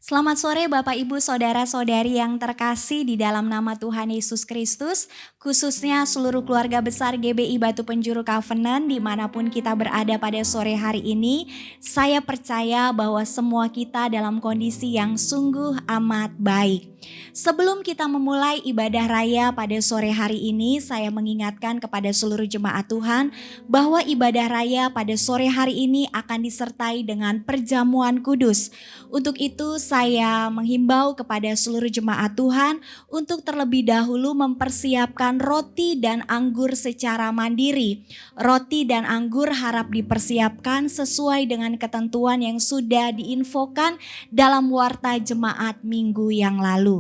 Selamat sore Bapak Ibu Saudara-saudari yang terkasih di dalam nama Tuhan Yesus Kristus, khususnya seluruh keluarga besar GBI Batu Penjuru Covenant dimanapun kita berada pada sore hari ini. Saya percaya bahwa semua kita dalam kondisi yang sungguh amat baik. Sebelum kita memulai ibadah raya pada sore hari ini, saya mengingatkan kepada seluruh jemaat Tuhan bahwa ibadah raya pada sore hari ini akan disertai dengan perjamuan kudus. Untuk itu saya menghimbau kepada seluruh jemaat Tuhan untuk terlebih dahulu mempersiapkan roti dan anggur secara mandiri. Roti dan anggur harap dipersiapkan sesuai dengan ketentuan yang sudah diinfokan dalam warta jemaat minggu yang lalu.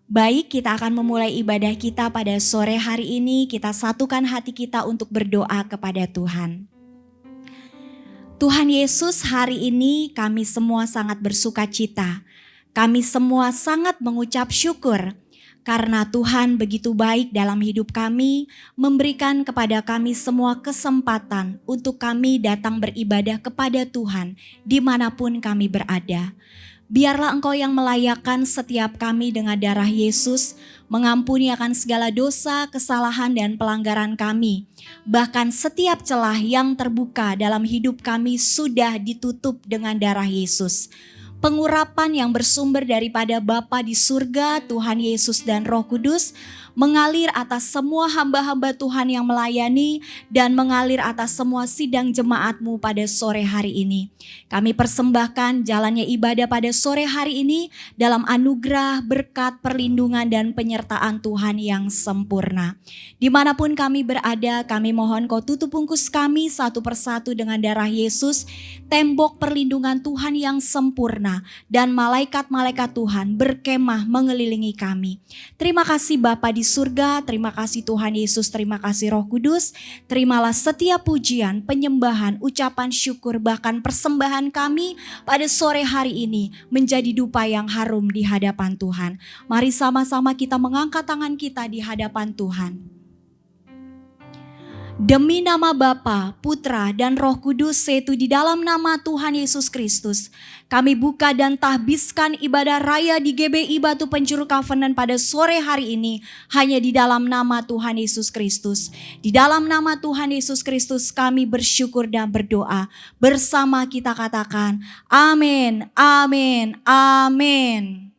Baik, kita akan memulai ibadah kita pada sore hari ini. Kita satukan hati kita untuk berdoa kepada Tuhan. Tuhan Yesus, hari ini kami semua sangat bersuka cita. Kami semua sangat mengucap syukur karena Tuhan begitu baik dalam hidup kami, memberikan kepada kami semua kesempatan untuk kami datang beribadah kepada Tuhan dimanapun kami berada. Biarlah Engkau yang melayakkan setiap kami dengan darah Yesus, mengampuni akan segala dosa, kesalahan dan pelanggaran kami. Bahkan setiap celah yang terbuka dalam hidup kami sudah ditutup dengan darah Yesus. Pengurapan yang bersumber daripada Bapa di surga, Tuhan Yesus dan Roh Kudus mengalir atas semua hamba-hamba Tuhan yang melayani dan mengalir atas semua sidang jemaat-Mu pada sore hari ini. Kami persembahkan jalannya ibadah pada sore hari ini dalam anugerah, berkat, perlindungan dan penyertaan Tuhan yang sempurna. Dimanapun kami berada, kami mohon Kau tutup bungkus kami satu persatu dengan darah Yesus, tembok perlindungan Tuhan yang sempurna dan malaikat-malaikat Tuhan berkemah mengelilingi kami. Terima kasih Bapa di surga, terima kasih Tuhan Yesus, terima kasih Roh Kudus. Terimalah setiap pujian, penyembahan, ucapan syukur, bahkan persembahan kami pada sore hari ini menjadi dupa yang harum di hadapan Tuhan. Mari sama-sama kita mengangkat tangan kita di hadapan Tuhan. Demi nama Bapa, Putra dan Roh Kudus, yaitu di dalam nama Tuhan Yesus Kristus, kami buka dan tahbiskan ibadah raya di GBI Batu Penjuru Covenant pada sore hari ini hanya di dalam nama Tuhan Yesus Kristus. Di dalam nama Tuhan Yesus Kristus kami bersyukur dan berdoa. Bersama kita katakan, amin, amin, amin.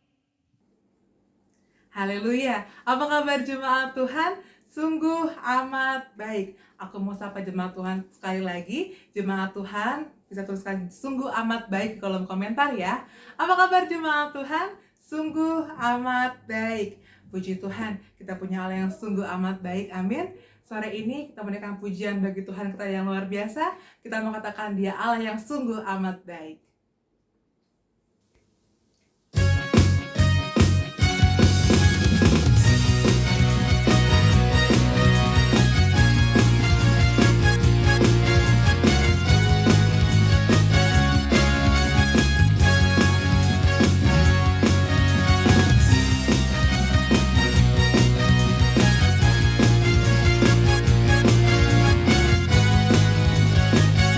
Haleluya. Apa kabar jemaat Tuhan? Sungguh amat baik. Aku mau sapa jemaat Tuhan sekali lagi. Jemaat Tuhan bisa tuliskan sungguh amat baik di kolom komentar ya. Apa kabar jemaat Tuhan? Sungguh amat baik. Puji Tuhan, kita punya Allah yang sungguh amat baik. Amin. Sore ini kita menaikkan pujian bagi Tuhan kita yang luar biasa. Kita mau katakan Dia Allah yang sungguh amat baik.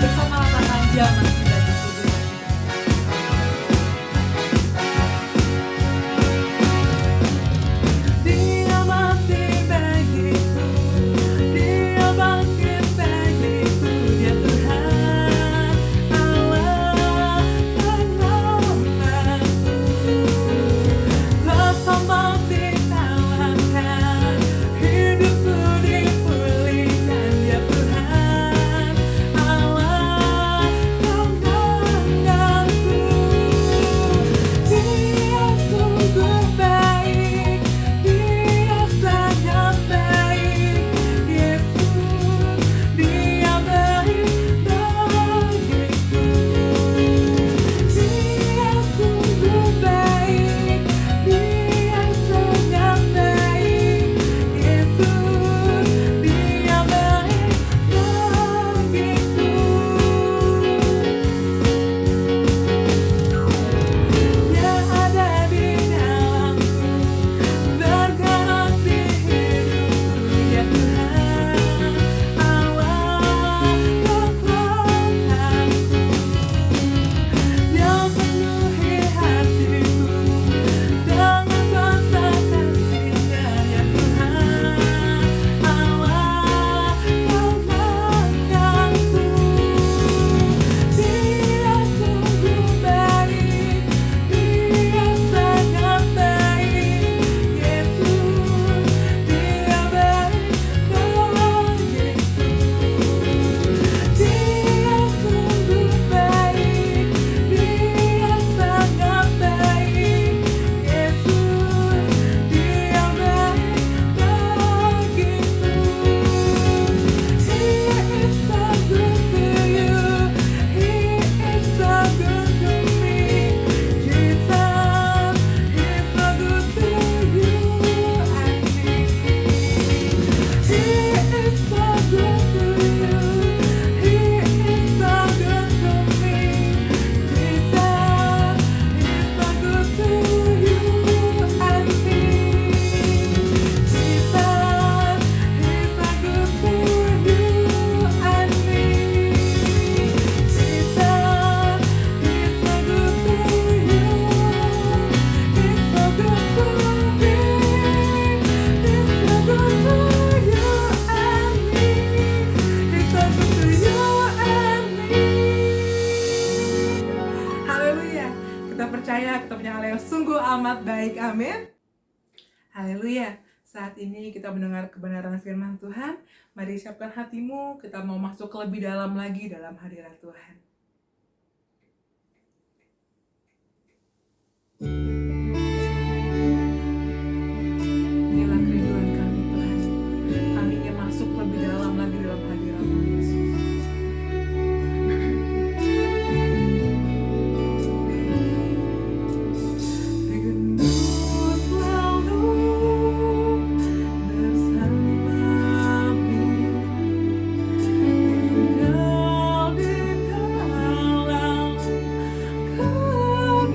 Bersama lapangan jaman kita di studio kita sungguh amat baik. Amin. Haleluya. Saat ini kita mendengar kebenaran firman Tuhan. Mari siapkan hatimu, kita mau masuk lebih dalam lagi dalam hadirat Tuhan. Inilah kerinduan kami Tuhan. Kami ingin masuk lebih dalam lagi dalam hadirat-Mu Yesus. Rindu selalu bersamamu, tinggal di dalam kediaman.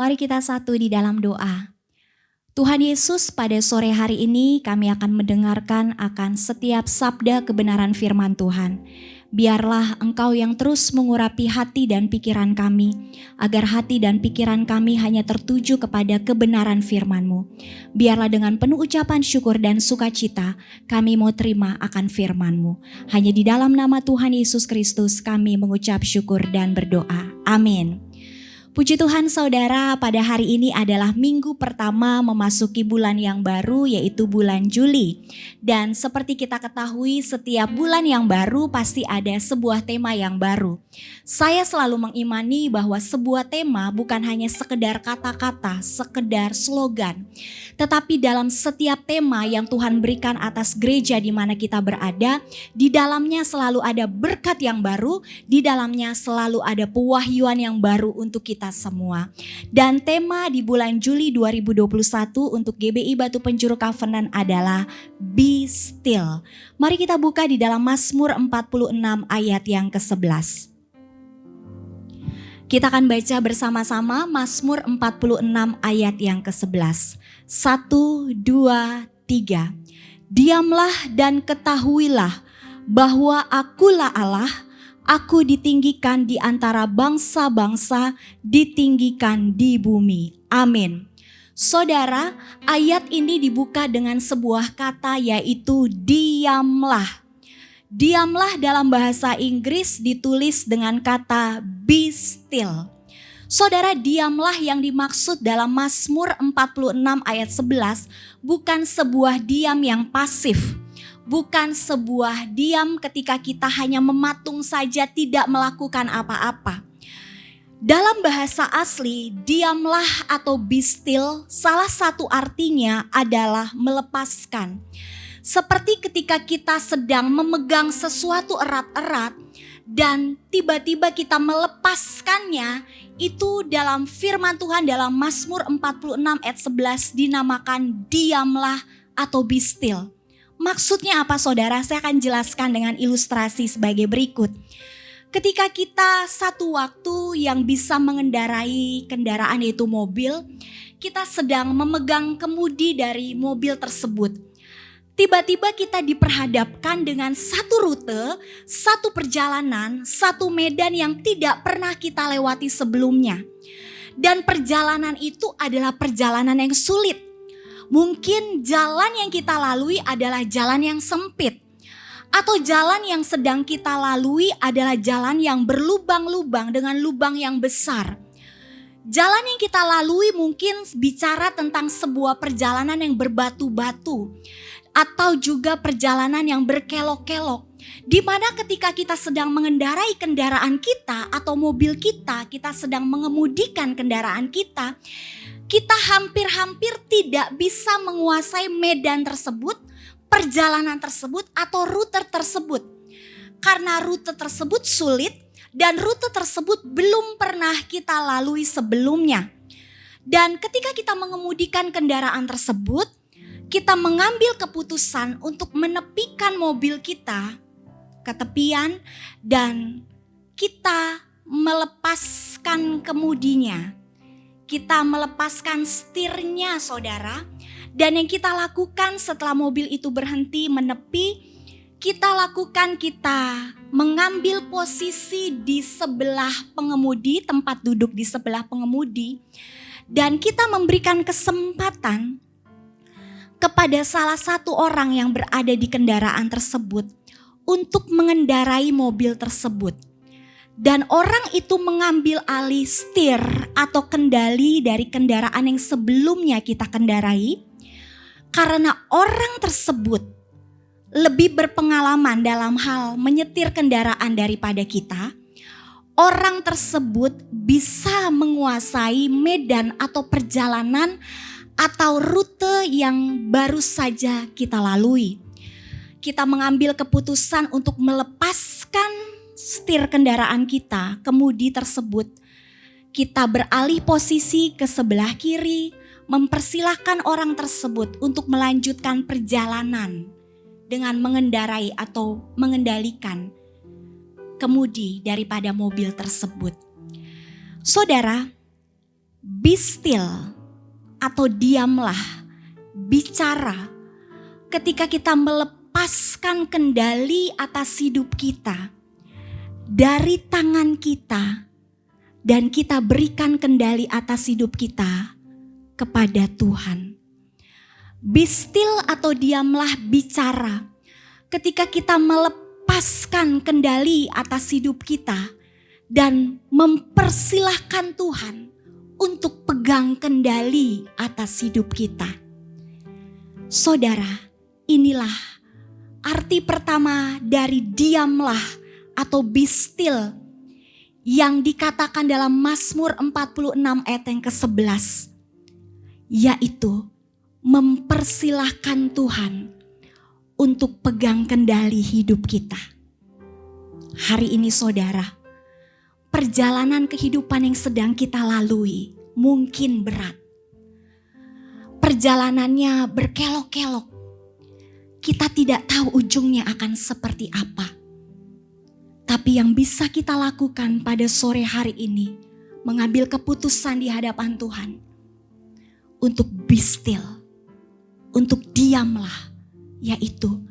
Mari kita satu di dalam doa. Tuhan Yesus, pada sore hari ini kami akan mendengarkan akan setiap sabda kebenaran firman Tuhan. Biarlah Engkau yang terus mengurapi hati dan pikiran kami, agar hati dan pikiran kami hanya tertuju kepada kebenaran firman-Mu. Biarlah dengan penuh ucapan syukur dan sukacita kami mau terima akan firman-Mu. Hanya di dalam nama Tuhan Yesus Kristus kami mengucap syukur dan berdoa. Amin. Puji Tuhan saudara, pada hari ini adalah minggu pertama memasuki bulan yang baru, yaitu bulan Juli. Dan seperti kita ketahui, setiap bulan yang baru pasti ada sebuah tema yang baru. Saya selalu mengimani bahwa sebuah tema bukan hanya sekedar kata-kata, sekedar slogan. Tetapi dalam setiap tema yang Tuhan berikan atas gereja di mana kita berada, di dalamnya selalu ada berkat yang baru, di dalamnya selalu ada pewahyuan yang baru untuk kita semua. Dan tema di bulan Juli 2021 untuk GBI Batu Penjuru Covenant adalah Be Still. Mari kita buka di dalam Mazmur 46 ayat yang ke-11. Kita akan baca bersama-sama Mazmur 46 ayat yang ke-11. 1, 2, 3. Diamlah dan ketahuilah bahwa akulah Allah. Aku ditinggikan di antara bangsa-bangsa, ditinggikan di bumi. Amin. Saudara, ayat ini dibuka dengan sebuah kata yaitu diamlah. Diamlah dalam bahasa Inggris ditulis dengan kata be still. Saudara, diamlah yang dimaksud dalam Mazmur 46 ayat 11 bukan sebuah diam yang pasif. Bukan sebuah diam ketika kita hanya mematung saja tidak melakukan apa-apa. Dalam bahasa asli, diamlah atau be still salah satu artinya adalah melepaskan. Seperti ketika kita sedang memegang sesuatu erat-erat dan tiba-tiba kita melepaskannya, itu dalam firman Tuhan dalam Mazmur 46 ayat 11 dinamakan diamlah atau be still. Maksudnya apa saudara? Saya akan jelaskan dengan ilustrasi sebagai berikut. Ketika kita satu waktu yang bisa mengendarai kendaraan yaitu mobil, kita sedang memegang kemudi dari mobil tersebut. Tiba-tiba kita diperhadapkan dengan satu rute, satu perjalanan, satu medan yang tidak pernah kita lewati sebelumnya. Dan perjalanan itu adalah perjalanan yang sulit. Mungkin jalan yang kita lalui adalah jalan yang sempit. Atau jalan yang sedang kita lalui adalah jalan yang berlubang-lubang dengan lubang yang besar. Jalan yang kita lalui mungkin bicara tentang sebuah perjalanan yang berbatu-batu. Atau juga perjalanan yang berkelok-kelok. Di mana ketika kita sedang mengendarai kendaraan kita atau mobil kita sedang mengemudikan kendaraan kita hampir-hampir tidak bisa menguasai medan tersebut, perjalanan tersebut atau rute tersebut. Karena rute tersebut sulit dan rute tersebut belum pernah kita lalui sebelumnya. Dan ketika kita mengemudikan kendaraan tersebut, kita mengambil keputusan untuk menepikan mobil kita ke tepian dan kita melepaskan kemudinya. Kita melepaskan setirnya saudara. Dan yang kita lakukan setelah mobil itu berhenti menepi, kita mengambil posisi di sebelah pengemudi, tempat duduk di sebelah pengemudi. Dan kita memberikan kesempatan kepada salah satu orang yang berada di kendaraan tersebut untuk mengendarai mobil tersebut. Dan orang itu mengambil alih setir atau kendali dari kendaraan yang sebelumnya kita kendarai. Karena orang tersebut lebih berpengalaman dalam hal menyetir kendaraan daripada kita. Orang tersebut bisa menguasai medan atau perjalanan atau rute yang baru saja kita lalui. Kita mengambil keputusan untuk melepaskan setir kendaraan kita, kemudi tersebut. Kita beralih posisi ke sebelah kiri, mempersilahkan orang tersebut untuk melanjutkan perjalanan dengan mengendarai atau mengendalikan kemudi daripada mobil tersebut. Saudara, Be still atau diamlah, bicara ketika kita melepaskan kendali atas hidup kita dari tangan kita dan kita berikan kendali atas hidup kita kepada Tuhan. Be still atau diamlah, bicara ketika kita melepaskan kendali atas hidup kita dan mempersilahkan Tuhan untuk pegang kendali atas hidup kita. Saudara, inilah arti pertama dari diamlah atau be still yang dikatakan dalam Mazmur 46 ayat yang ke-11. Yaitu mempersilahkan Tuhan untuk pegang kendali hidup kita. Hari ini saudara, perjalanan kehidupan yang sedang kita lalui mungkin berat. Perjalanannya berkelok-kelok. Kita tidak tahu ujungnya akan seperti apa. Tapi yang bisa kita lakukan pada sore hari ini, mengambil keputusan di hadapan Tuhan. Untuk be still, untuk diamlah, yaitu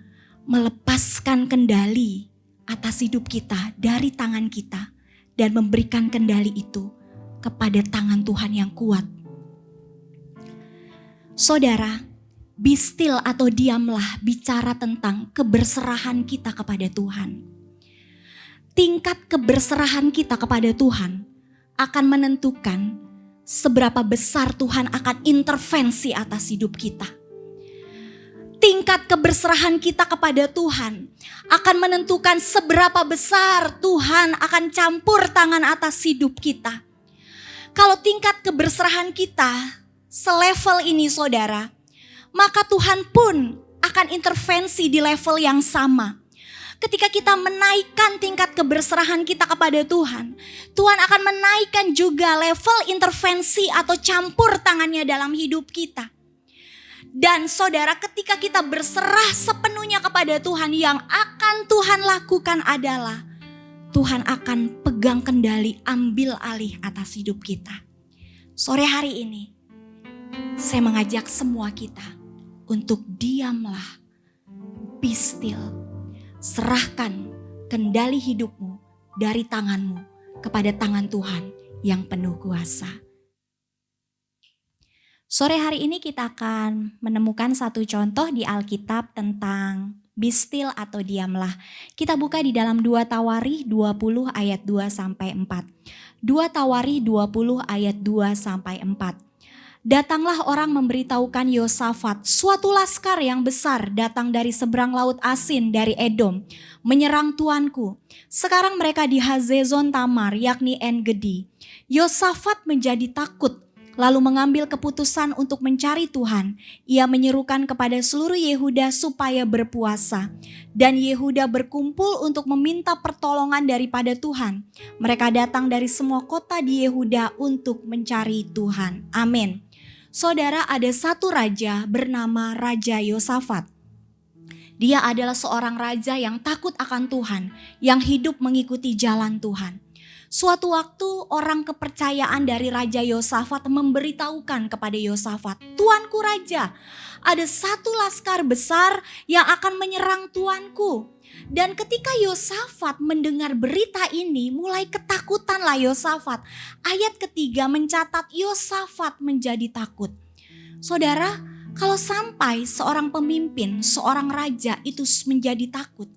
melepaskan kendali atas hidup kita dari tangan kita. Dan memberikan kendali itu kepada tangan Tuhan yang kuat. Saudara, be still atau diamlah bicara tentang keberserahan kita kepada Tuhan. Tingkat keberserahan kita kepada Tuhan akan menentukan seberapa besar Tuhan akan intervensi atas hidup kita. Tingkat keberserahan kita kepada Tuhan akan menentukan seberapa besar Tuhan akan campur tangan atas hidup kita. Kalau tingkat keberserahan kita selevel ini saudara, maka Tuhan pun akan intervensi di level yang sama. Ketika kita menaikkan tingkat keberserahan kita kepada Tuhan, Tuhan akan menaikkan juga level intervensi atau campur tangannya dalam hidup kita. Dan saudara, ketika kita berserah sepenuhnya kepada Tuhan, yang akan Tuhan lakukan adalah Tuhan akan pegang kendali, ambil alih atas hidup kita. Sore hari ini, saya mengajak semua kita untuk diamlah, be still. Serahkan kendali hidupmu dari tanganmu kepada tangan Tuhan yang penuh kuasa. Sore hari ini kita akan menemukan satu contoh di Alkitab tentang be still atau diamlah. Kita buka di dalam 2 Tawarikh 20 ayat 2 sampai 4. 2 Tawarikh 20 ayat 2 sampai 4. Datanglah orang memberitahukan Yosafat, suatu laskar yang besar datang dari seberang laut Asin dari Edom, menyerang tuanku. Sekarang mereka di Hazezon Tamar, yakni En-Gedi. Yosafat menjadi takut, lalu mengambil keputusan untuk mencari Tuhan. Ia menyerukan kepada seluruh Yehuda supaya berpuasa. Dan Yehuda berkumpul untuk meminta pertolongan daripada Tuhan. Mereka datang dari semua kota di Yehuda untuk mencari Tuhan. Amin. Saudara, ada satu raja bernama Raja Yosafat. Dia adalah seorang raja yang takut akan Tuhan, yang hidup mengikuti jalan Tuhan. Suatu waktu orang kepercayaan dari Raja Yosafat memberitahukan kepada Yosafat, "Tuanku Raja, ada satu laskar besar yang akan menyerang tuanku." Dan ketika Yosafat mendengar berita ini, mulai ketakutanlah Yosafat. Ayat ketiga mencatat Yosafat menjadi takut. Saudara, kalau sampai seorang pemimpin, seorang raja itu menjadi takut,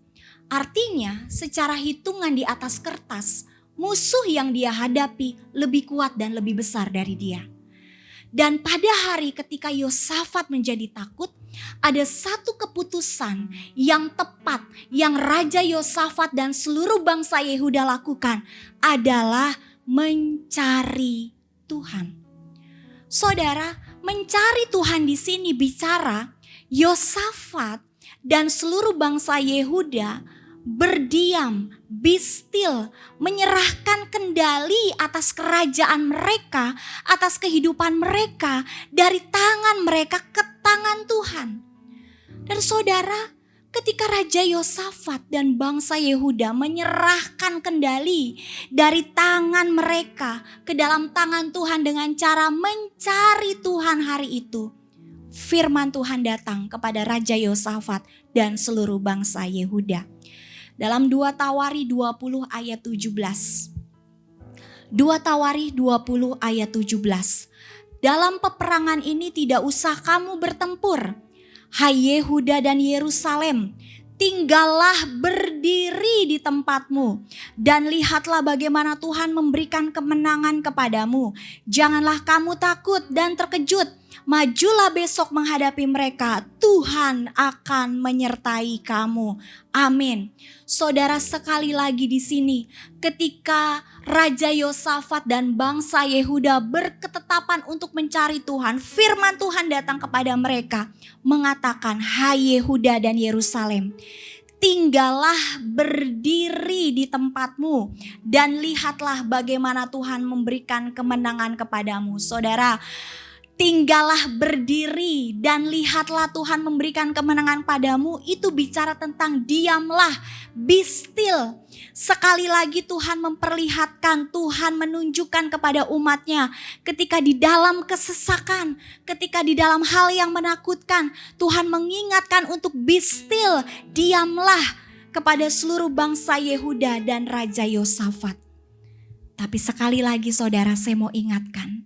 artinya secara hitungan di atas kertas, musuh yang dia hadapi lebih kuat dan lebih besar dari dia. Dan pada hari ketika Yosafat menjadi takut, ada satu keputusan yang tepat yang Raja Yosafat dan seluruh bangsa Yehuda lakukan adalah mencari Tuhan. Saudara, mencari Tuhan di sini bicara Yosafat dan seluruh bangsa Yehuda berdiam, be still, menyerahkan kendali atas kerajaan mereka, atas kehidupan mereka dari tangan mereka ke tangan Tuhan. Dan saudara, Ketika Raja Yosafat dan bangsa Yehuda menyerahkan kendali dari tangan mereka ke dalam tangan Tuhan dengan cara mencari Tuhan hari itu, firman Tuhan datang kepada Raja Yosafat dan seluruh bangsa Yehuda. Dalam 2 Tawari 20 ayat 17. 2 Tawari 20 ayat 17. Dalam peperangan ini tidak usah kamu bertempur, hai Yehuda dan Yerusalem, tinggallah berdiri di tempatmu dan lihatlah bagaimana Tuhan memberikan kemenangan kepadamu. Janganlah kamu takut dan terkejut. Majulah besok menghadapi mereka. Tuhan akan menyertai kamu. Amin. Saudara, sekali lagi di sini, ketika Raja Yosafat dan bangsa Yehuda berketetapan untuk mencari Tuhan, firman Tuhan datang kepada mereka mengatakan, hai Yehuda dan Yerusalem, tinggallah berdiri di tempatmu dan lihatlah bagaimana Tuhan memberikan kemenangan kepadamu. Saudara, tinggallah berdiri dan lihatlah Tuhan memberikan kemenangan padamu, itu bicara tentang diamlah, be still. Sekali lagi Tuhan memperlihatkan, Tuhan menunjukkan kepada umatnya ketika di dalam kesesakan, ketika di dalam hal yang menakutkan, Tuhan mengingatkan untuk be still, diamlah kepada seluruh bangsa Yehuda dan Raja Yosafat. Tapi sekali lagi saudara, saya mau ingatkan,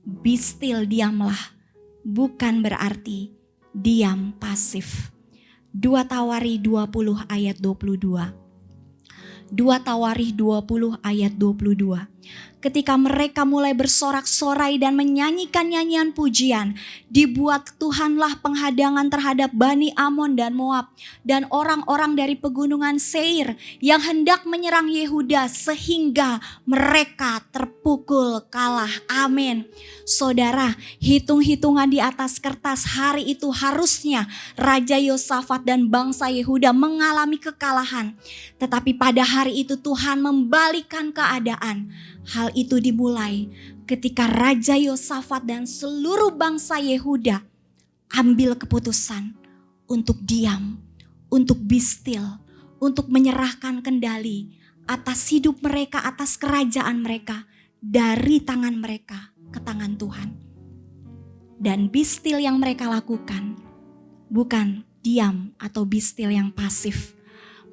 be still, diamlah, bukan berarti diam pasif. 2 Tawari 20 ayat 22. 2 Tawarikh 20 ayat 22. Ketika mereka mulai bersorak-sorai dan menyanyikan nyanyian pujian, dibuat Tuhanlah penghadangan terhadap Bani Amon dan Moab dan orang-orang dari pegunungan Seir yang hendak menyerang Yehuda sehingga mereka terpukul kalah. Amin. Saudara, hitung-hitungan di atas kertas hari itu harusnya Raja Yosafat dan bangsa Yehuda mengalami kekalahan. Tetapi pada hari itu Tuhan membalikkan keadaan. Hal itu dimulai ketika Raja Yosafat dan seluruh bangsa Yehuda ambil keputusan untuk diam, untuk be still, untuk menyerahkan kendali atas hidup mereka, atas kerajaan mereka dari tangan mereka ke tangan Tuhan. Dan be still yang mereka lakukan bukan diam atau be still yang pasif.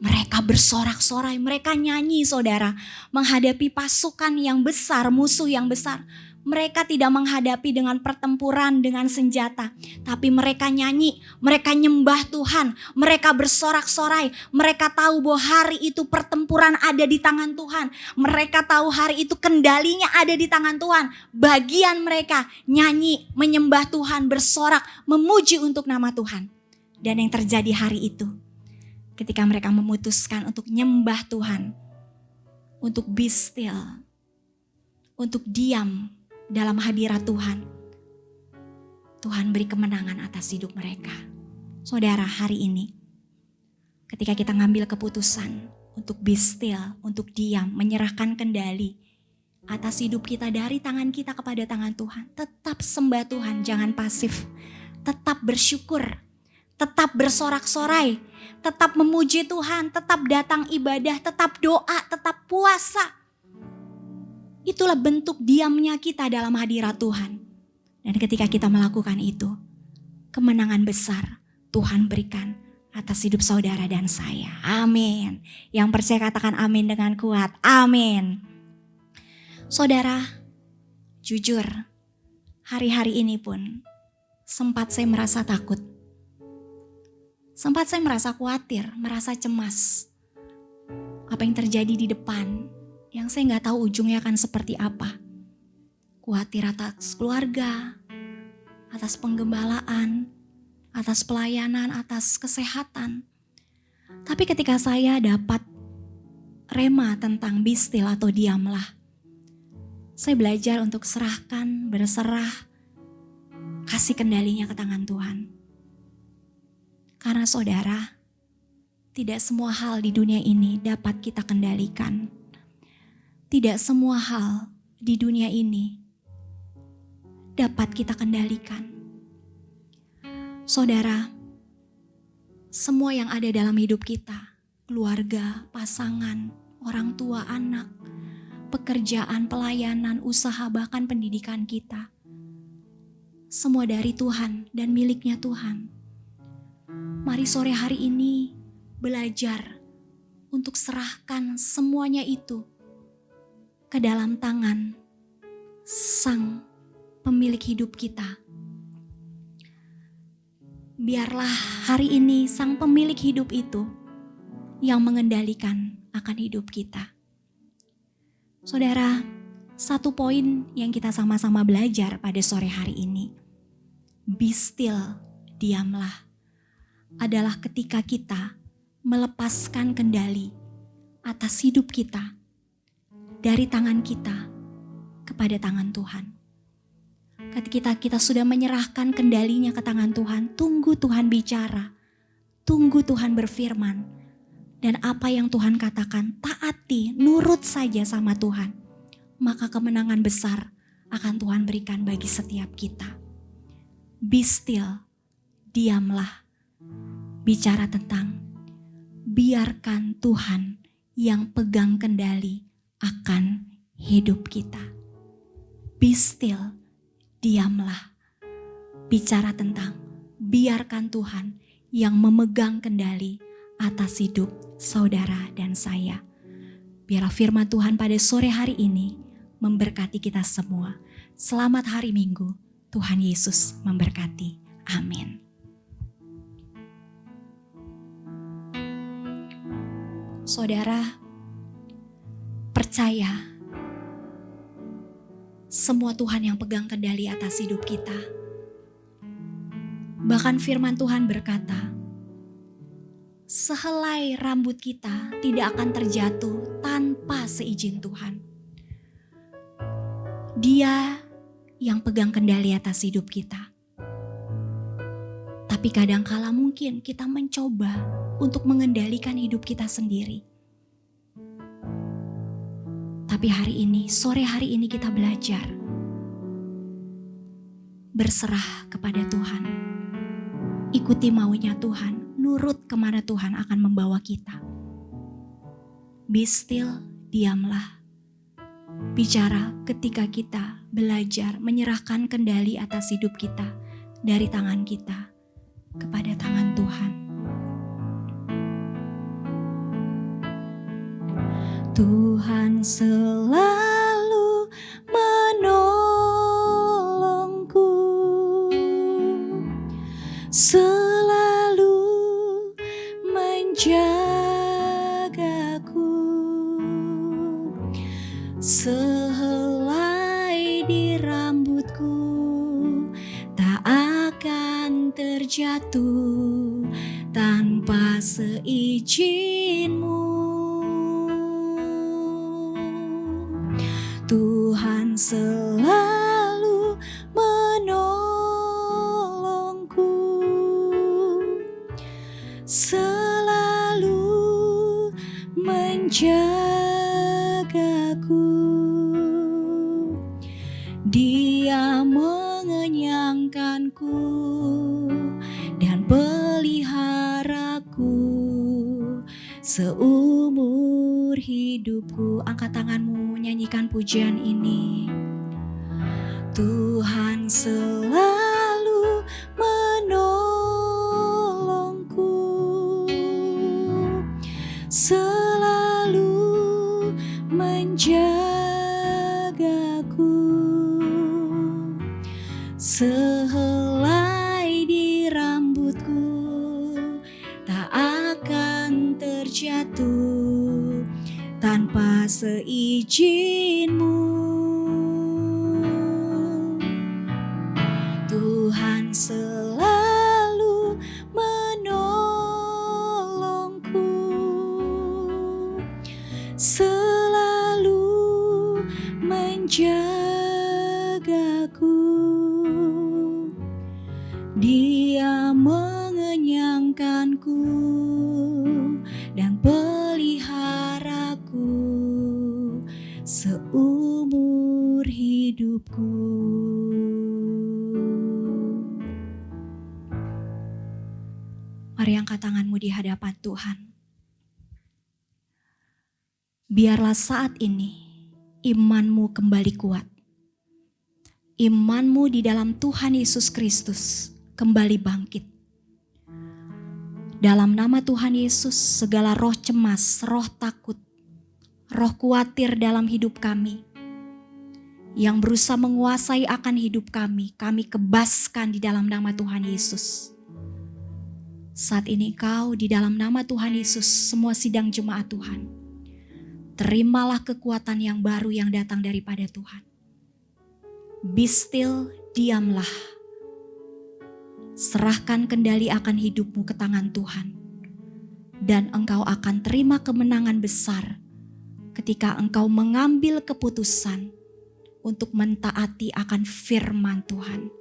Mereka bersorak-sorai, mereka nyanyi saudara, menghadapi pasukan yang besar, musuh yang besar. Mereka tidak menghadapi dengan pertempuran, dengan senjata. Tapi mereka nyanyi, mereka nyembah Tuhan, mereka bersorak-sorai. Mereka tahu bahwa hari itu pertempuran ada di tangan Tuhan. Mereka tahu hari itu kendalinya ada di tangan Tuhan. Bagian mereka nyanyi, menyembah Tuhan, bersorak, memuji untuk nama Tuhan. Dan yang terjadi hari itu, ketika mereka memutuskan untuk nyembah Tuhan, untuk be still, untuk diam dalam hadirat Tuhan, Tuhan beri kemenangan atas hidup mereka. Saudara, hari ini ketika kita ngambil keputusan untuk be still, untuk diam, menyerahkan kendali atas hidup kita dari tangan kita kepada tangan Tuhan, tetap sembah Tuhan, jangan pasif, tetap bersyukur, tetap bersorak-sorai, tetap memuji Tuhan, tetap datang ibadah, tetap doa, tetap puasa. Itulah bentuk diamnya kita dalam hadirat Tuhan. Dan ketika kita melakukan itu, kemenangan besar Tuhan berikan atas hidup saudara dan saya. Amin. Yang percaya katakan amin dengan kuat. Amin. Saudara, jujur, hari-hari ini pun sempat saya merasa takut. Sempat saya merasa khawatir, merasa cemas. Apa yang terjadi di depan, yang saya gak tahu ujungnya akan seperti apa. Khawatir atas keluarga, atas penggembalaan, atas pelayanan, atas kesehatan. Tapi ketika saya dapat rema tentang be still atau diamlah, saya belajar untuk serahkan, berserah, kasih kendalinya ke tangan Tuhan. Karena saudara, tidak semua hal di dunia ini dapat kita kendalikan. Tidak semua hal di dunia ini dapat kita kendalikan. Saudara, semua yang ada dalam hidup kita, keluarga, pasangan, orang tua, anak, pekerjaan, pelayanan, usaha, bahkan pendidikan kita. Semua dari Tuhan dan miliknya Tuhan. Mari sore hari ini belajar untuk serahkan semuanya itu ke dalam tangan Sang Pemilik hidup kita. Biarlah hari ini Sang Pemilik hidup itu yang mengendalikan akan hidup kita. Saudara, satu poin yang kita sama-sama belajar pada sore hari ini, be still, diamlah, adalah ketika kita melepaskan kendali atas hidup kita dari tangan kita kepada tangan Tuhan. Ketika kita sudah menyerahkan kendalinya ke tangan Tuhan, tunggu Tuhan bicara, tunggu Tuhan berfirman, dan apa yang Tuhan katakan, taati, nurut saja sama Tuhan. Maka kemenangan besar akan Tuhan berikan bagi setiap kita. Be still, diamlah. Bicara tentang biarkan Tuhan yang pegang kendali akan hidup kita. Be still, diamlah. Bicara tentang biarkan Tuhan yang memegang kendali atas hidup saudara dan saya. Biarlah firman Tuhan pada sore hari ini memberkati kita semua. Selamat hari Minggu, Tuhan Yesus memberkati. Amin. Saudara, percaya semua Tuhan yang pegang kendali atas hidup kita. Bahkan firman Tuhan berkata, sehelai rambut kita tidak akan terjatuh tanpa seizin Tuhan. Dia yang pegang kendali atas hidup kita. Tapi kadangkala mungkin kita mencoba untuk mengendalikan hidup kita sendiri. Tapi hari ini, sore hari ini kita belajar berserah kepada Tuhan. Ikuti maunya Tuhan, nurut kemana Tuhan akan membawa kita. Be still, diamlah. Bicara ketika kita belajar menyerahkan kendali atas hidup kita dari tangan kita kepada tangan Tuhan. Tuhan selalu menolongku, selalu menjagaku, sehelai di rambutku tak akan terjatuh tanpa seizin-Mu. Tuhan selalu menolongku, selalu menjagaku. Dia mengenyangkanku dan peliharaku seumur hidupku. Angkat tanganmu, nyanyikan pujian ini. Tuhan selalu menolongku, selalu menjagaku, sehelai di rambutku tak akan terjatuh tanpa seizin-Mu. Tuhan selalu menolongku, selalu menjagaku. Dia mengenyangkanku dan peliharaku seumur hidupku. Mari angkat tanganmu di hadapan Tuhan. Biarlah saat ini imanmu kembali kuat. Imanmu di dalam Tuhan Yesus Kristus kembali bangkit. Dalam nama Tuhan Yesus, segala roh cemas, roh takut, roh khawatir dalam hidup kami yang berusaha menguasai akan hidup kami kebaskan di dalam nama Tuhan Yesus. Saat ini Kau di dalam nama Tuhan Yesus, semua sidang jemaat Tuhan, terimalah kekuatan yang baru yang datang daripada Tuhan. Be still, diamlah. Serahkan kendali akan hidupmu ke tangan Tuhan. Dan engkau akan terima kemenangan besar ketika engkau mengambil keputusan untuk mentaati akan firman Tuhan.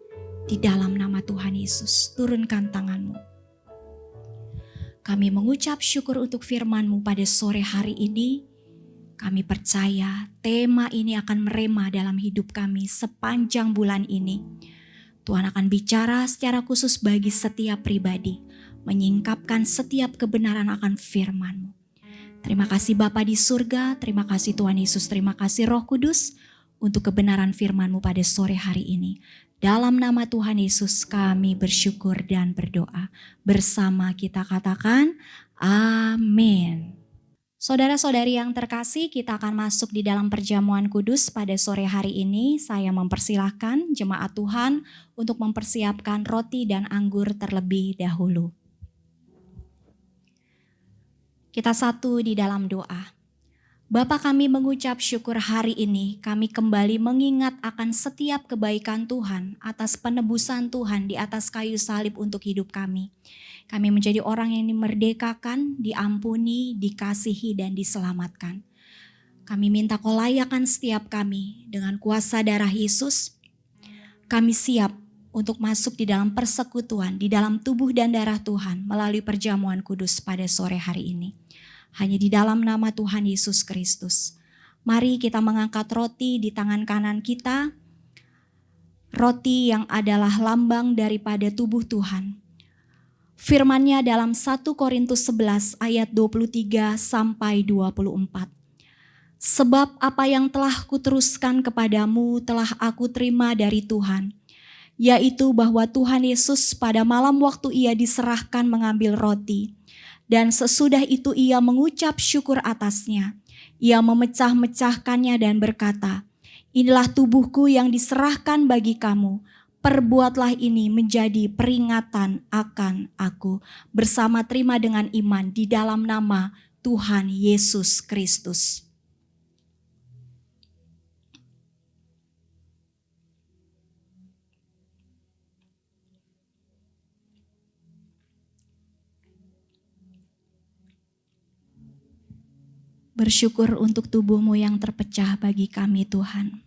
Di dalam nama Tuhan Yesus, turunkan tanganmu. Kami mengucap syukur untuk firman-Mu pada sore hari ini. Kami percaya tema ini akan merema dalam hidup kami sepanjang bulan ini. Tuhan akan bicara secara khusus bagi setiap pribadi, menyingkapkan setiap kebenaran akan firman-Mu. Terima kasih Bapa di surga, terima kasih Tuhan Yesus, terima kasih Roh Kudus untuk kebenaran firman-Mu pada sore hari ini. Dalam nama Tuhan Yesus kami bersyukur dan berdoa. Bersama kita katakan amin. Saudara-saudari yang terkasih, kita akan masuk di dalam perjamuan kudus pada sore hari ini. Saya mempersilahkan jemaat Tuhan untuk mempersiapkan roti dan anggur terlebih dahulu. Kita satu di dalam doa. Bapa, kami mengucap syukur hari ini, kami kembali mengingat akan setiap kebaikan Tuhan atas penebusan Tuhan di atas kayu salib untuk hidup kami. Kami menjadi orang yang dimerdekakan, diampuni, dikasihi, dan diselamatkan. Kami minta Kau layakkan setiap kami dengan kuasa darah Yesus. Kami siap untuk masuk di dalam persekutuan, di dalam tubuh dan darah Tuhan melalui perjamuan kudus pada sore hari ini. Hanya di dalam nama Tuhan Yesus Kristus. Mari kita mengangkat roti di tangan kanan kita. Roti yang adalah lambang daripada tubuh Tuhan. Firman-Nya dalam 1 Korintus 11 ayat 23 sampai 24. Sebab apa yang telah kuteruskan kepadamu telah aku terima dari Tuhan, yaitu bahwa Tuhan Yesus pada malam waktu Ia diserahkan mengambil roti, dan sesudah itu Ia mengucap syukur atasnya. Ia memecah-mecahkannya dan berkata, inilah tubuhku yang diserahkan bagi kamu. Perbuatlah ini menjadi peringatan akan aku. Bersama terima dengan iman di dalam nama Tuhan Yesus Kristus. Bersyukur untuk tubuh-Mu yang terpecah bagi kami Tuhan.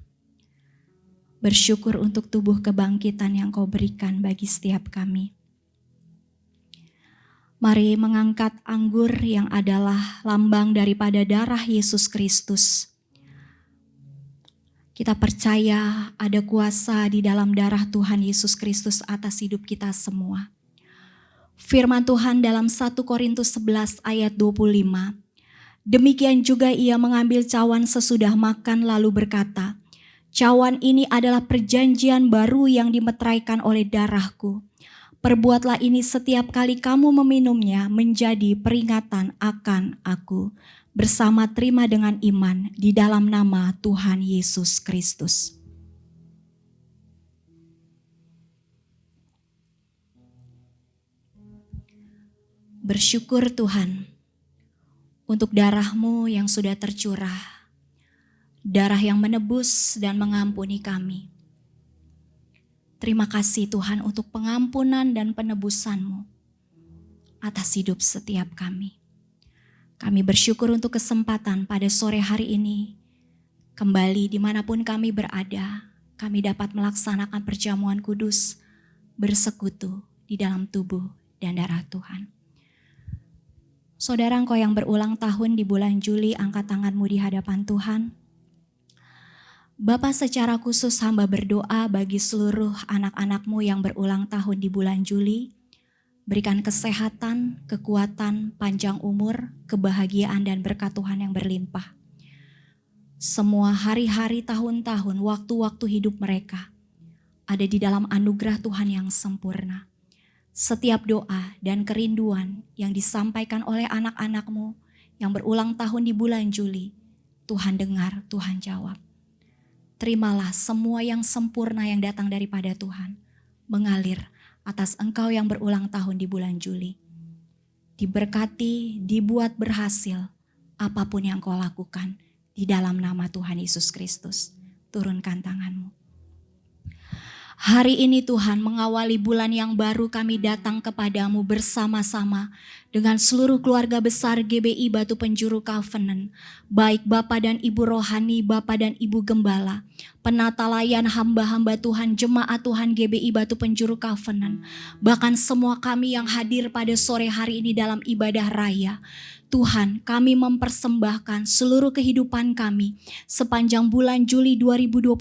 Bersyukur untuk tubuh kebangkitan yang Kau berikan bagi setiap kami. Mari mengangkat anggur yang adalah lambang daripada darah Yesus Kristus. Kita percaya ada kuasa di dalam darah Tuhan Yesus Kristus atas hidup kita semua. Firman Tuhan dalam 1 Korintus 11 ayat 25. Demikian juga Ia mengambil cawan sesudah makan lalu berkata, cawan ini adalah perjanjian baru yang dimeteraikan oleh darahku. Perbuatlah ini setiap kali kamu meminumnya menjadi peringatan akan aku. Bersama terima dengan iman di dalam nama Tuhan Yesus Kristus. Bersyukur Tuhan untuk darah-Mu yang sudah tercurah, darah yang menebus dan mengampuni kami. Terima kasih Tuhan untuk pengampunan dan penebusan-Mu atas hidup setiap kami. Kami bersyukur untuk kesempatan pada sore hari ini, kembali dimanapun kami berada, kami dapat melaksanakan perjamuan kudus, bersekutu di dalam tubuh dan darah Tuhan. Saudara, engkau yang berulang tahun di bulan Juli, angkat tanganmu di hadapan Tuhan. Bapa, secara khusus hamba berdoa bagi seluruh anak-anak-Mu yang berulang tahun di bulan Juli. Berikan kesehatan, kekuatan, panjang umur, kebahagiaan dan berkat Tuhan yang berlimpah. Semua hari-hari, tahun-tahun, waktu-waktu hidup mereka ada di dalam anugerah Tuhan yang sempurna. Setiap doa dan kerinduan yang disampaikan oleh anak-anak-Mu yang berulang tahun di bulan Juli, Tuhan dengar, Tuhan jawab. Terimalah semua yang sempurna yang datang daripada Tuhan, mengalir atas Engkau yang berulang tahun di bulan Juli. Diberkati, dibuat berhasil, apapun yang Kau lakukan di dalam nama Tuhan Yesus Kristus. Turunkan tanganmu. Hari ini Tuhan, mengawali bulan yang baru, kami datang kepadamu bersama-sama dengan seluruh keluarga besar GBI Batu Penjuru Covenant, baik Bapak dan Ibu Rohani, Bapak dan Ibu Gembala, penata layan hamba-hamba Tuhan, jemaat Tuhan GBI Batu Penjuru Covenant, bahkan semua kami yang hadir pada sore hari ini dalam ibadah raya. Tuhan, kami mempersembahkan seluruh kehidupan kami sepanjang bulan Juli 2021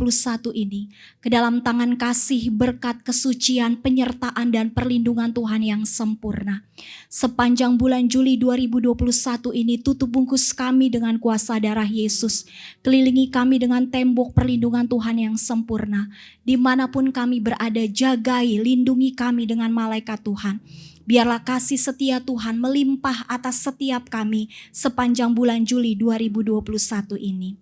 ini ke dalam tangan kasih, berkat, kesucian, penyertaan dan perlindungan Tuhan yang sempurna. Sepanjang bulan Juli 2021 ini tutup bungkus kami dengan kuasa darah Yesus. Kelilingi kami dengan tembok perlindungan Tuhan yang sempurna. Dimanapun kami berada, jagai, lindungi kami dengan malaikat Tuhan. Biarlah kasih setia Tuhan melimpah atas setiap kami sepanjang bulan Juli 2021 ini.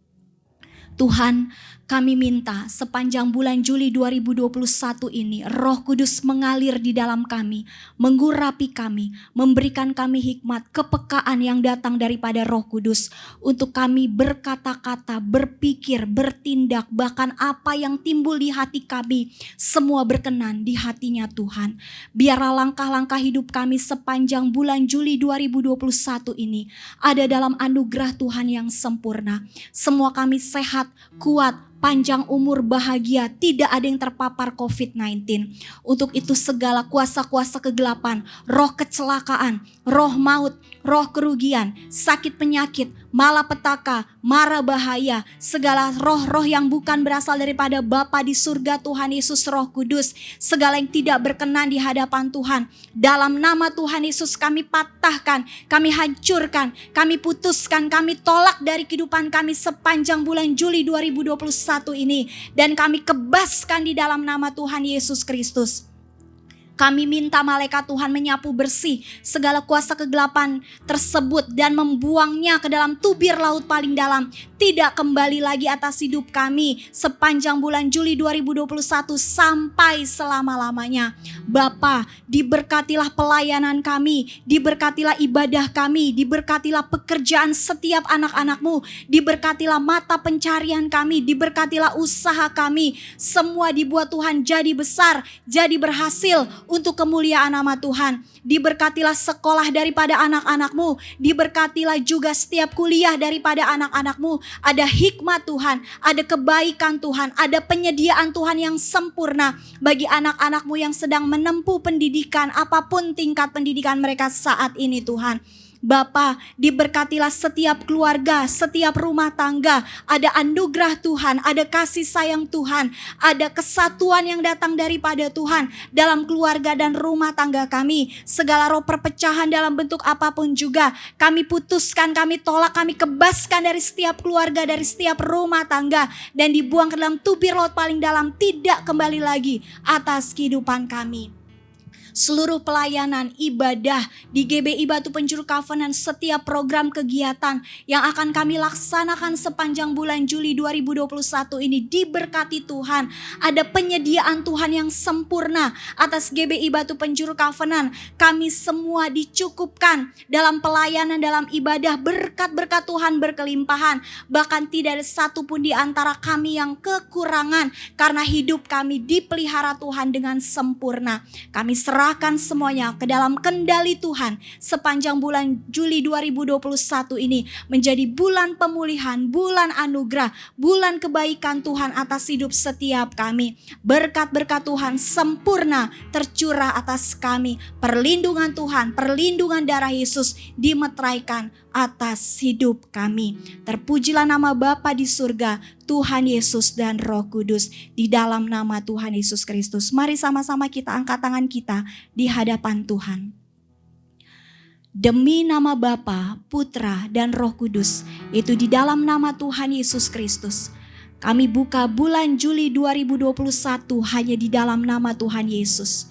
Tuhan, kami minta sepanjang bulan Juli 2021 ini Roh Kudus mengalir di dalam kami, menggurapi kami, memberikan kami hikmat, kepekaan yang datang daripada Roh Kudus untuk kami berkata-kata, berpikir, bertindak, bahkan apa yang timbul di hati kami semua berkenan di hatinya Tuhan. Biarlah langkah-langkah hidup kami sepanjang bulan Juli 2021 ini ada dalam anugerah Tuhan yang sempurna. Semua kami sehat, kuat, panjang umur, bahagia, tidak ada yang terpapar COVID-19. Untuk itu segala kuasa-kuasa kegelapan, roh kecelakaan, roh maut, roh kerugian, sakit penyakit, malapetaka, mara bahaya, segala roh-roh yang bukan berasal daripada Bapa di surga Tuhan Yesus Roh Kudus, segala yang tidak berkenan di hadapan Tuhan, dalam nama Tuhan Yesus kami patahkan, kami hancurkan, kami putuskan, kami tolak dari kehidupan kami sepanjang bulan Juli 2021 ini, dan kami kebaskan di dalam nama Tuhan Yesus Kristus. Kami minta malaikat Tuhan menyapu bersih segala kuasa kegelapan tersebut dan membuangnya ke dalam tubir laut paling dalam. Tidak kembali lagi atas hidup kami sepanjang bulan Juli 2021 sampai selama-lamanya. Bapa, diberkatilah pelayanan kami, diberkatilah ibadah kami, diberkatilah pekerjaan setiap anak-anak-Mu, diberkatilah mata pencarian kami, diberkatilah usaha kami. Semua dibuat Tuhan jadi besar, jadi berhasil untuk kemuliaan nama Tuhan. Diberkatilah sekolah daripada anak-anak-Mu, diberkatilah juga setiap kuliah daripada anak-anak-Mu. Ada hikmat Tuhan, ada kebaikan Tuhan, ada penyediaan Tuhan yang sempurna bagi anak-anak-Mu yang sedang menempuh pendidikan, apapun tingkat pendidikan mereka saat ini Tuhan. Bapa, diberkatilah setiap keluarga, setiap rumah tangga. Ada anugerah Tuhan, ada kasih sayang Tuhan, ada kesatuan yang datang daripada Tuhan dalam keluarga dan rumah tangga kami. Segala roh perpecahan dalam bentuk apapun juga kami putuskan, kami tolak, kami kebaskan dari setiap keluarga, dari setiap rumah tangga, dan dibuang ke dalam tubir laut paling dalam, tidak kembali lagi atas kehidupan kami. Seluruh pelayanan, ibadah di GBI Batu Penjuru Covenant, setiap program kegiatan yang akan kami laksanakan sepanjang bulan Juli 2021 ini diberkati Tuhan. Ada penyediaan Tuhan yang sempurna atas GBI Batu Penjuru Covenant. Kami semua dicukupkan dalam pelayanan, dalam ibadah, berkat-berkat Tuhan berkelimpahan. Bahkan tidak ada satupun di antara kami yang kekurangan, karena hidup kami dipelihara Tuhan dengan sempurna. Kami serahkan semuanya ke dalam kendali Tuhan sepanjang bulan Juli 2021 ini menjadi bulan pemulihan, bulan anugerah, bulan kebaikan Tuhan atas hidup setiap kami. Berkat-berkat Tuhan sempurna tercurah atas kami. Perlindungan Tuhan, perlindungan darah Yesus dimeteraikan atas hidup kami. Terpujilah nama Bapa di surga, Tuhan Yesus dan Roh Kudus. Di dalam nama Tuhan Yesus Kristus, mari sama-sama kita angkat tangan kita di hadapan Tuhan. Demi nama Bapa, Putra, dan Roh Kudus, itu di dalam nama Tuhan Yesus Kristus, kami buka bulan Juli 2021 hanya di dalam nama Tuhan Yesus.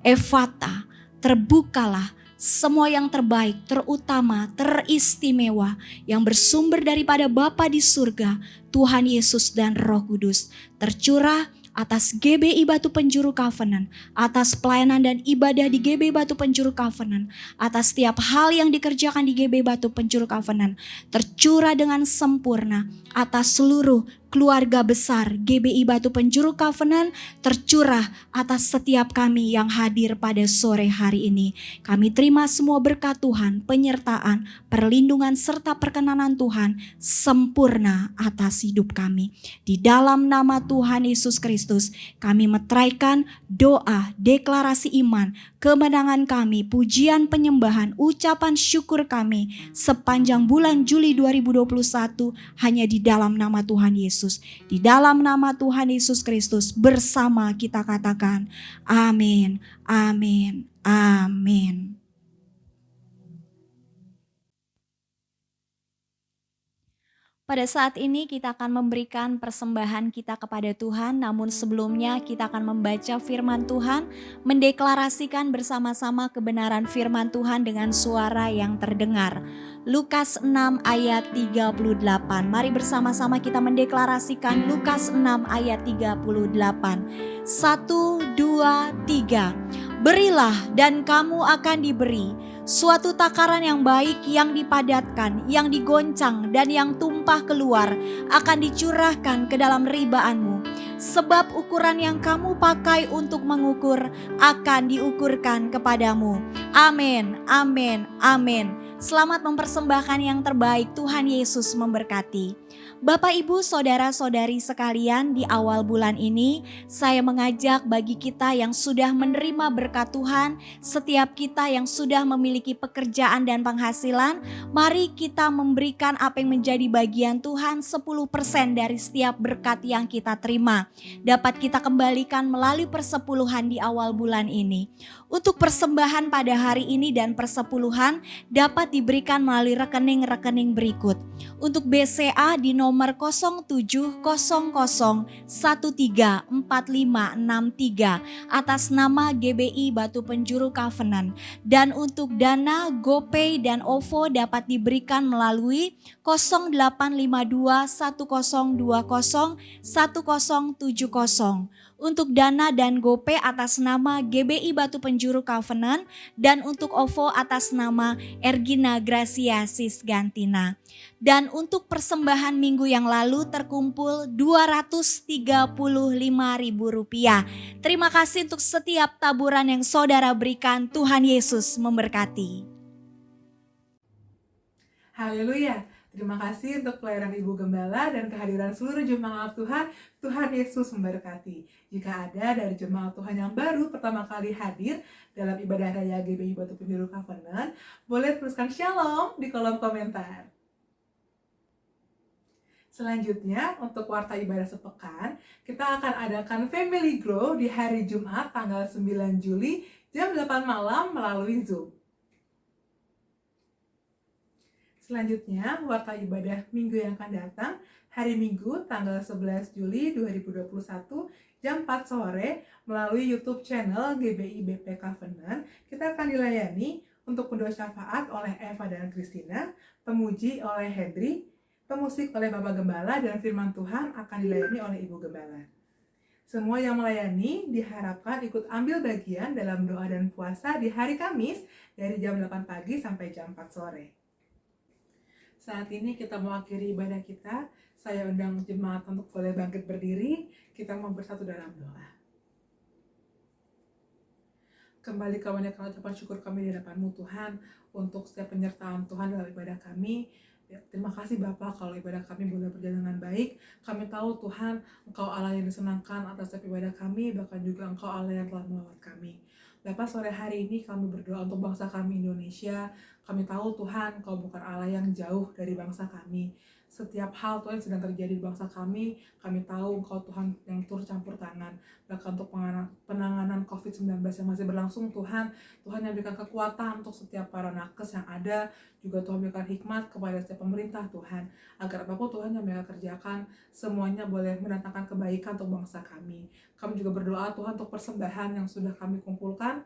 Efata, terbukalah semua yang terbaik, terutama, teristimewa, yang bersumber daripada Bapa di surga, Tuhan Yesus dan Roh Kudus, tercurah atas GBI Batu Penjuru Covenant, atas pelayanan dan ibadah di GBI Batu Penjuru Covenant, atas setiap hal yang dikerjakan di GBI Batu Penjuru Covenant, tercurah dengan sempurna atas seluruh keluarga besar GBI Batu Penjuru Covenant, tercurah atas setiap kami yang hadir pada sore hari ini. Kami terima semua berkat Tuhan, penyertaan, perlindungan serta perkenanan Tuhan sempurna atas hidup kami. Di dalam nama Tuhan Yesus Kristus, kami meteraikan doa, deklarasi iman, kemenangan kami, pujian penyembahan, ucapan syukur kami sepanjang bulan Juli 2021 hanya di dalam nama Tuhan Yesus. Di dalam nama Tuhan Yesus Kristus bersama kita katakan amin, amin, amin. Pada saat ini kita akan memberikan persembahan kita kepada Tuhan, namun sebelumnya kita akan membaca firman Tuhan, mendeklarasikan bersama-sama kebenaran firman Tuhan dengan suara yang terdengar. Lukas 6 ayat 38. Mari bersama-sama kita mendeklarasikan Lukas 6 ayat 38. 1, 2, 3. Berilah dan kamu akan diberi. Suatu takaran yang baik, yang dipadatkan, yang digoncang, dan yang tumpah keluar akan dicurahkan ke dalam ribaanmu. Sebab ukuran yang kamu pakai untuk mengukur akan diukurkan kepadamu. Amin, amin, amin. Selamat mempersembahkan yang terbaik. Tuhan Yesus memberkati. Bapak, Ibu, Saudara-saudari sekalian, di awal bulan ini saya mengajak bagi kita yang sudah menerima berkat Tuhan, setiap kita yang sudah memiliki pekerjaan dan penghasilan, mari kita memberikan apa yang menjadi bagian Tuhan. 10% dari setiap berkat yang kita terima dapat kita kembalikan melalui persepuluhan di awal bulan ini. Untuk persembahan pada hari ini dan persepuluhan dapat diberikan melalui rekening-rekening berikut. Untuk BCA di nomor 0700134563 atas nama GBI Batu Penjuru Covenant. Dan untuk dana GoPay dan OVO dapat diberikan melalui 085210201070. Untuk dana dan GoPay atas nama GBI Batu Penjuru Covenant, dan untuk OVO atas nama Ergina Gracia Sisgantina. Dan untuk persembahan minggu yang lalu terkumpul Rp235.000. Terima kasih untuk setiap taburan yang saudara berikan. Tuhan Yesus memberkati. Haleluya. Terima kasih untuk pelayanan Ibu Gembala dan kehadiran seluruh jemaat Tuhan. Tuhan Yesus memberkati. Jika ada dari jemaat Tuhan yang baru pertama kali hadir dalam ibadah raya GBI Batu Penjuru Covenant, boleh tuliskan shalom di kolom komentar. Selanjutnya, untuk warta ibadah sepekan, kita akan adakan Family Grow di hari Jumat tanggal 9 Juli jam 8 malam melalui Zoom. Selanjutnya, warta ibadah minggu yang akan datang, hari Minggu tanggal 11 Juli 2021 jam 4 sore melalui YouTube channel GBI BP Covenant. Kita akan dilayani untuk pendoa syafaat oleh Eva dan Christina, pemuji oleh Hendri, pemusik oleh Bapak Gembala, dan firman Tuhan akan dilayani oleh Ibu Gembala. Semua yang melayani diharapkan ikut ambil bagian dalam doa dan puasa di hari Kamis dari jam 8 pagi sampai jam 4 sore. Saat ini kita mengakhiri ibadah kita. Saya undang jemaat untuk boleh bangkit berdiri. Kita mau bersatu dalam doa. Kembali kami menyatakan ucapan syukur kami di hadapan-Mu Tuhan untuk setiap penyertaan Tuhan dalam ibadah kami. Terima kasih Bapa kalau ibadah kami boleh berjalan dengan baik. Kami tahu Tuhan, Engkau Allah yang disenangkan atas setiap ibadah kami, bahkan juga Engkau Allah yang telah melawat kami. Bapak, sore hari ini kami berdoa untuk bangsa kami Indonesia. Kami tahu Tuhan, Kau bukan Allah yang jauh dari bangsa kami. Setiap hal Tuhan sedang terjadi di bangsa kami tahu Engkau Tuhan yang turut campur tangan. Bahkan untuk penanganan COVID-19 yang masih berlangsung, Tuhan yang berikan kekuatan untuk setiap para nakes yang ada, juga Tuhan berikan hikmat kepada setiap pemerintah Tuhan, agar apapun Tuhan yang mereka kerjakan, semuanya boleh mendatangkan kebaikan untuk bangsa kami. Kami juga berdoa Tuhan untuk persembahan yang sudah kami kumpulkan,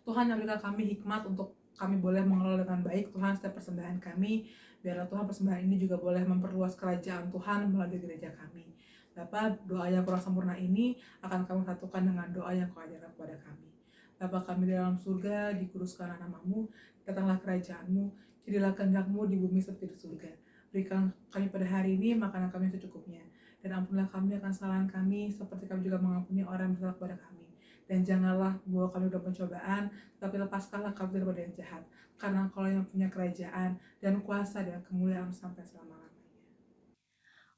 Tuhan yang berikan kami hikmat untuk kami boleh mengelola dengan baik Tuhan setiap persembahan kami. Biarlah Tuhan persembahan ini juga boleh memperluas kerajaan Tuhan melalui gereja kami. Bapa, doa yang kurang sempurna ini akan kami satukan dengan doa yang Kau ajarkan kepada kami. Bapa kami di dalam surga, dikuduskanlah nama-Mu, datanglah kerajaan-Mu, jadilah kehendak-Mu di bumi seperti di surga. Berikan kami pada hari ini makanan kami secukupnya, dan ampunilah kami akan kesalahan kami, seperti kami juga mengampuni orang yang bersalah kepada kami. Dan janganlah bawa kami dalam pencobaan, tapi lepaskanlah kami daripada yang jahat. Karena Engkau yang punya kerajaan dan kuasa dan kemuliaan sampai selama-lamanya.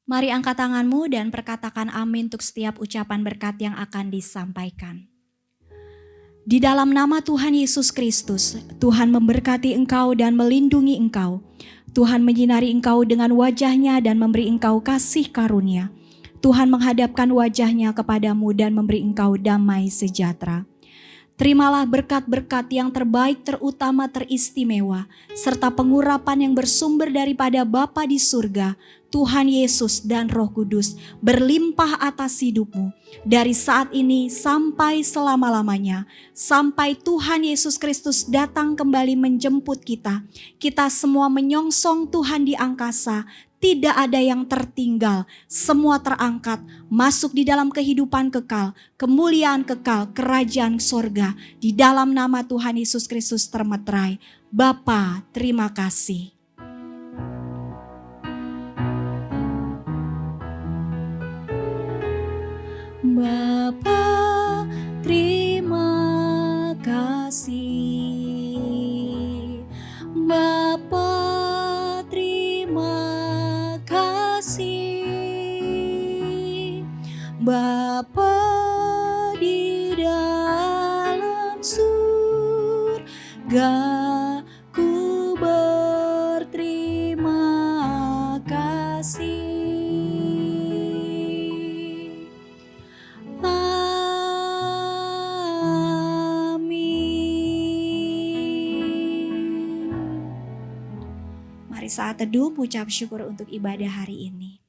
Mari angkat tanganmu dan perkatakan amin untuk setiap ucapan berkat yang akan disampaikan. Di dalam nama Tuhan Yesus Kristus, Tuhan memberkati engkau dan melindungi engkau. Tuhan menyinari engkau dengan wajah-Nya dan memberi engkau kasih karunia. Tuhan menghadapkan wajah-Nya kepadamu dan memberi engkau damai sejahtera. Terimalah berkat-berkat yang terbaik, terutama, teristimewa, serta pengurapan yang bersumber daripada Bapa di surga, Tuhan Yesus dan Roh Kudus berlimpah atas hidupmu dari saat ini sampai selama-lamanya, sampai Tuhan Yesus Kristus datang kembali menjemput kita. Kita semua menyongsong Tuhan di angkasa. Tidak ada yang tertinggal, semua terangkat, masuk di dalam kehidupan kekal, kemuliaan kekal, kerajaan sorga. Di dalam nama Tuhan Yesus Kristus termeterai. Bapa, terima kasih. Bapa, terima kasih. Bapa, Bapa di dalam surga, ku berterima kasih. Amin. Mari saat teduh ucap syukur untuk ibadah hari ini.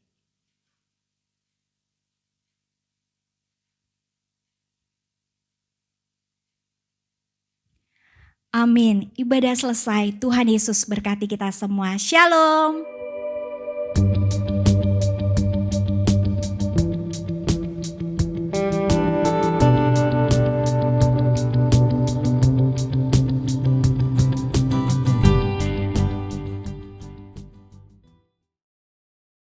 Amin. Ibadah selesai. Tuhan Yesus berkati kita semua. Shalom.